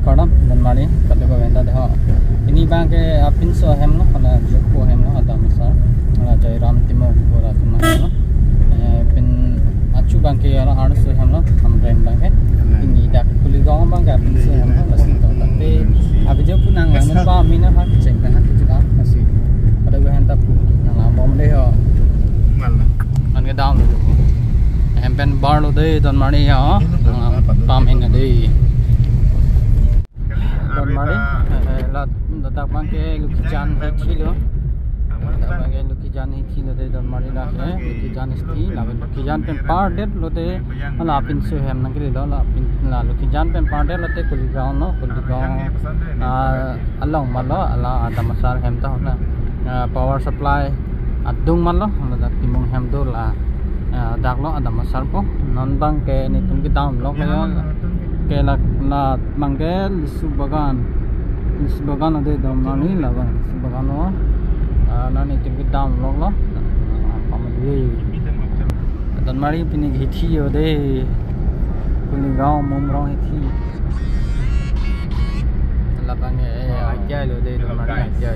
Kadang dan mari kalau kau hendak dah ini bang ke apin so hem lo kalau Jirpo hem lo ada Asar kalau Jairam Timur Gora tu mana lo pin acu bang ke ala ada so hem lo hamren bang ke ini dah Kuligoan bang ke apin so hem lo masih tu tapi abis itu pun nang nampak mina hak ceng kan hak juga masih kalau kau hendak pun nang lambam deh ho an ke down hem pen bar lo deh dan mari ya pam ini deh dan mari letak bangke lukisan hiti lo bangke lukisan hiti lo de dan mari lah lukisan hiti lalu lukisan pen pardet lo de ala pin so hem nangri lo la pin la lukisan pen pardet lo de Kuligoan no Kuligoan along malo ala ada Asar hem ta na power supply adung malo la timong hem do la dak lo ada Asar po non bangke ni tum ki down lo ke la mangke subagan ada damani lah bang subagan lo nani tinggi down lo pamali dan mari pini hiti yo de Kuligoan momrong hiti la bang aja lo de mari aja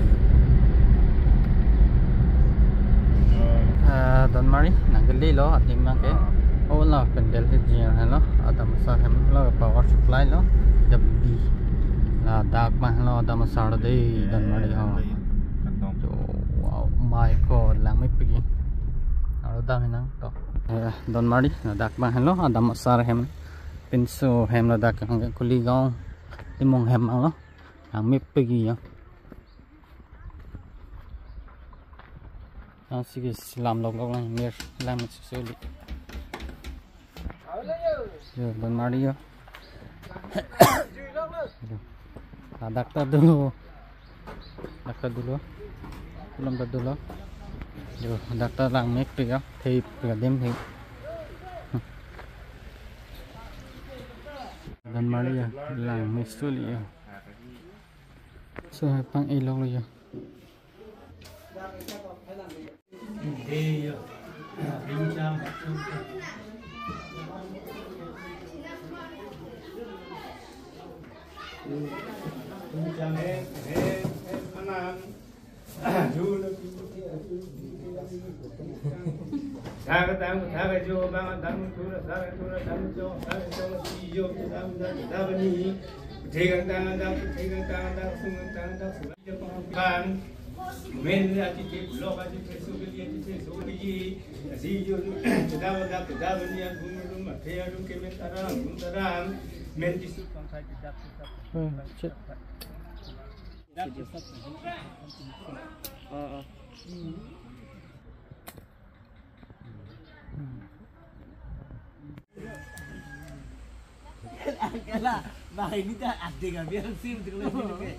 dan mari nanggali lo ating mangke oh lah pendel hiti lo ada Asar hem lo power supply lo dabbi la dak mah lo ada Asar deh dan mari ho wow my god lang mai pergi aro dah menang to dan mari dak mah lo ada Asar hem pinso hem lo dak Kuligoan timong hem lo lang mai pergi ya sige lam log lang mir lam suli yo dan mari yo daktar dulu belum dulu yo daktar lang mek ya thei dem thei dan mari ya lang mek suli yo so pang ilog lo yo Kala, bakit hindi ka ate ka biar sim terus ini.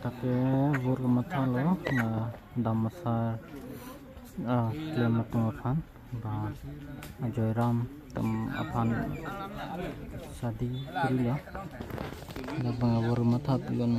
Take bur matha lo na dam Asar kilomet aphan ba Jairam tam aphan sadi kriya na bur matha pilon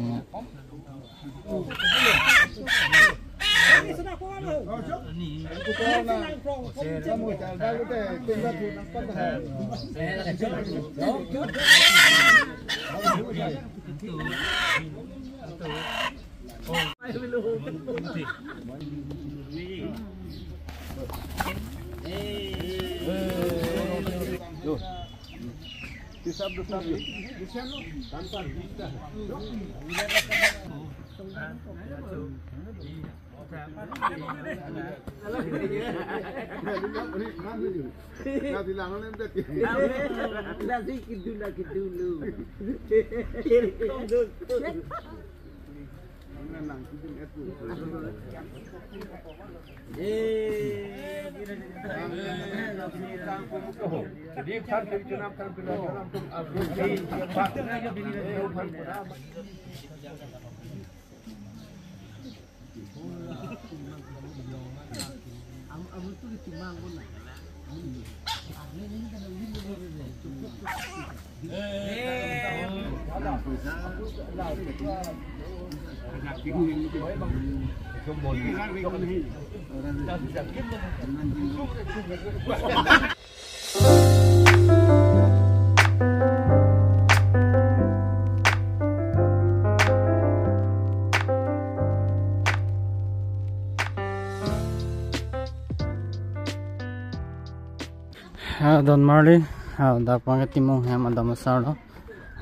Don Marley, dak pang timong ham adam Asar lo.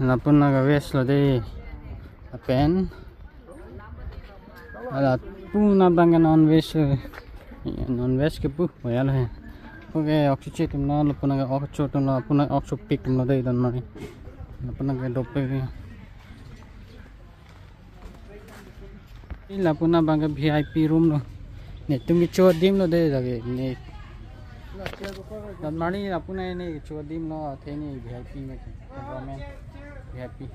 Na pun naga west lo de pen. Ala puna bang non west ke pu bayal hai. Oke oxygen tum na lo puna ga oxygen tum na puna oxygen pick tum lo de Don Marley. Na puna ga dope. Ila puna bang VIP room lo. Ne tum cho dim lo de lage ne. Don Marley apuna ini cho dim lo the ni VIP me ramen VIP.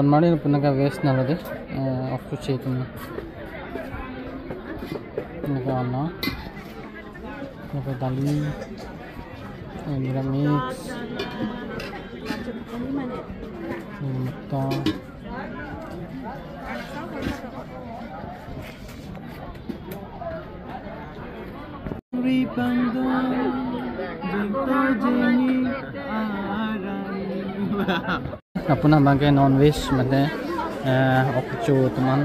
Don Mari punaga waste na lade off to check na punaga ana punaga dali mix mata apuna bangke non veg mate okcho teman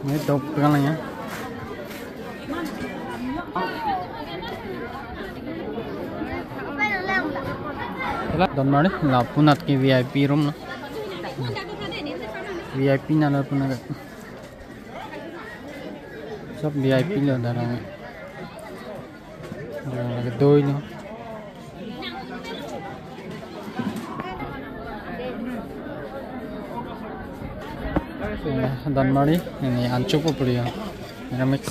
ini top kan ya Don Mari la punat ke VIP room na VIP na la punat सब VIP lo darang lagi doi lo Don Mari ini ancu po puli ya mix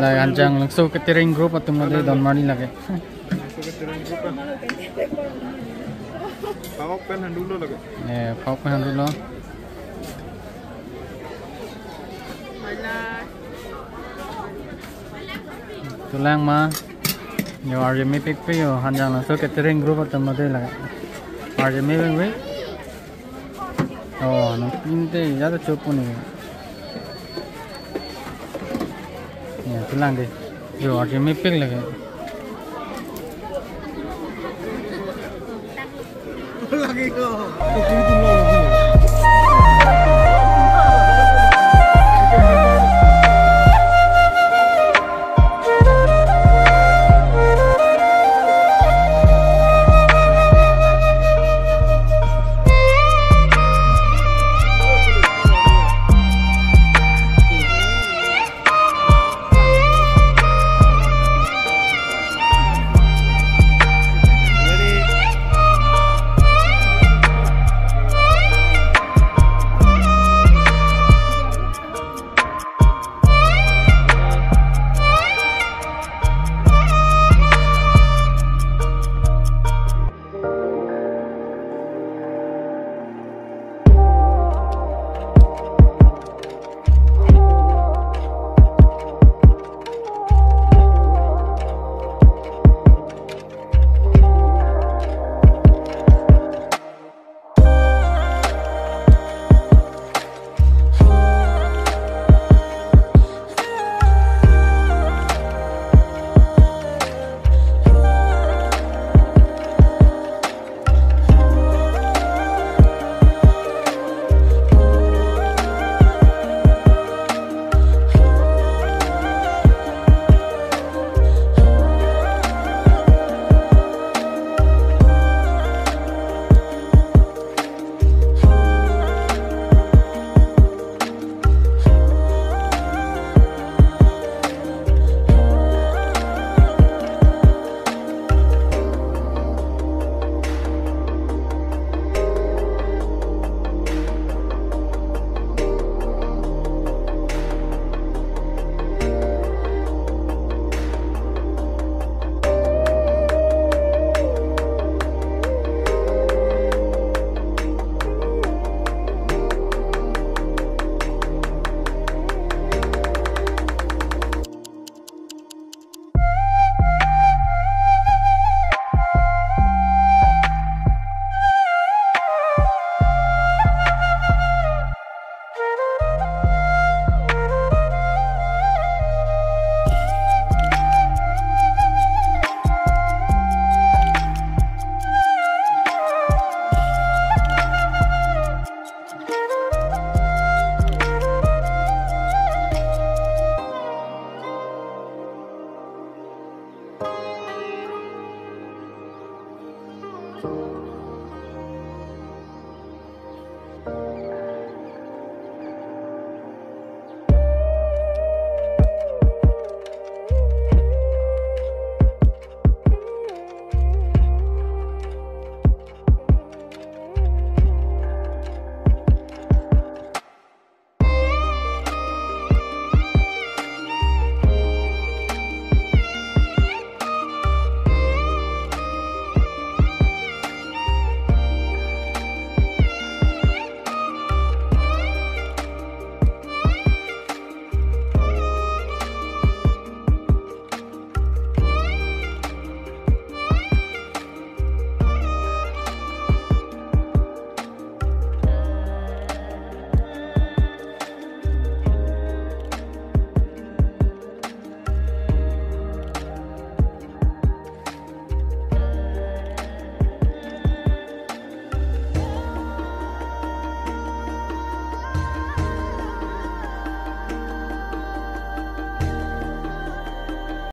lagi anjang langsung ke touring group atau mode Don Mari lagi Pawak pen dulu lagi pawak pen dulu tulang ma yo RMA pick pe yo hanjang langsung ke touring group atau mode lagi RMA we oh no pinte ya to chopo ni ya tulang deh yo RMA pick lagi lagi kok